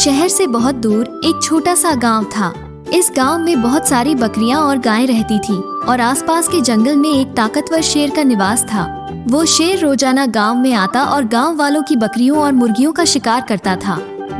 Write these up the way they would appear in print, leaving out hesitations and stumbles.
शहर से बहुत दूर एक छोटा सा गांव था। इस गांव में बहुत सारी बकरियां और गायें रहती थी और आसपास के जंगल में एक ताकतवर शेर का निवास था। वो शेर रोजाना गांव में आता और गांव वालों की बकरियों और मुर्गियों का शिकार करता था।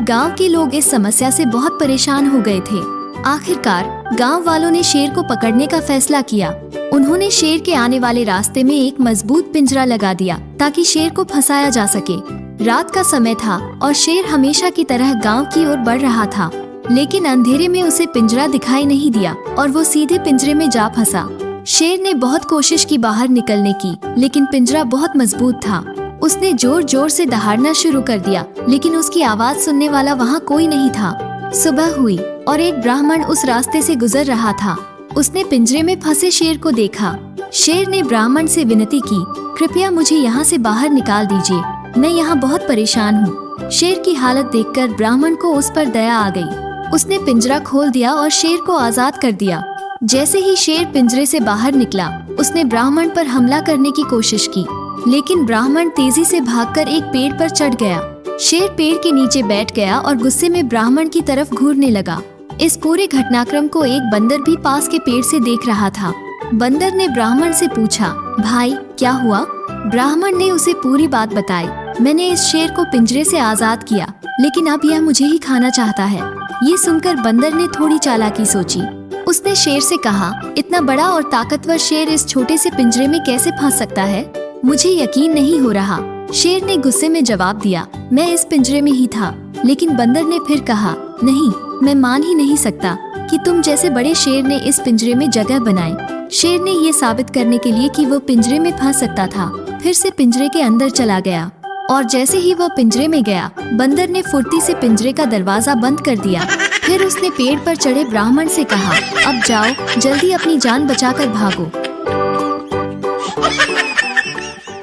गांव के लोग इस समस्या से बहुत परेशान हो गए थे। आखिरकार गांव वालों ने शेर को पकड़ने का फैसला किया। उन्होंने शेर के आने वाले रास्ते में एक मजबूत पिंजरा लगा दिया ताकि शेर को फंसाया जा सके। रात का समय था और शेर हमेशा की तरह गांव की ओर बढ़ रहा था, लेकिन अंधेरे में उसे पिंजरा दिखाई नहीं दिया और वो सीधे पिंजरे में जा फंसा। शेर ने बहुत कोशिश की बाहर निकलने की, लेकिन पिंजरा बहुत मजबूत था। उसने जोर जोर से दहाड़ना शुरू कर दिया, लेकिन उसकी आवाज सुनने वाला वहाँ कोई नहीं था। सुबह हुई और एक ब्राह्मण उस रास्ते से गुजर रहा था। उसने पिंजरे में फंसे शेर को देखा। शेर ने ब्राह्मण से विनती की, कृपया मुझे यहाँ से बाहर निकाल दीजिए, मैं यहाँ बहुत परेशान हूँ। शेर की हालत देखकर ब्राह्मण को उस पर दया आ गई। उसने पिंजरा खोल दिया और शेर को आजाद कर दिया। जैसे ही शेर पिंजरे से बाहर निकला, उसने ब्राह्मण पर हमला करने की कोशिश की, लेकिन ब्राह्मण तेजी से भागकर एक पेड़ पर चढ़ गया। शेर पेड़ के नीचे बैठ गया और गुस्से में ब्राह्मण की तरफ घूरने लगा। इस पूरे घटनाक्रम को एक बंदर भी पास के पेड़ से देख रहा था। बंदर ने ब्राह्मण से पूछा, भाई क्या हुआ? ब्राह्मण ने उसे पूरी बात बताई। मैंने इस शेर को पिंजरे से आजाद किया, लेकिन अब यह मुझे ही खाना चाहता है। ये सुनकर बंदर ने थोड़ी चालाकी सोची। उसने शेर से कहा, इतना बड़ा और ताकतवर शेर इस छोटे से पिंजरे में कैसे फंस सकता है? मुझे यकीन नहीं हो रहा। शेर ने गुस्से में जवाब दिया, मैं इस पिंजरे में ही था। लेकिन बंदर ने फिर कहा, नहीं, मैं मान ही नहीं सकता कि तुम जैसे बड़े शेर ने इस पिंजरे में जगह बनाई। शेर ने ये साबित करने के लिए कि वो पिंजरे में फंस सकता था, फिर से पिंजरे के अंदर चला गया। और जैसे ही वह पिंजरे में गया, बंदर ने फुर्ती से पिंजरे का दरवाजा बंद कर दिया। फिर उसने पेड़ पर चढ़े ब्राह्मण से कहा, अब जाओ, जल्दी अपनी जान बचाकर भागो।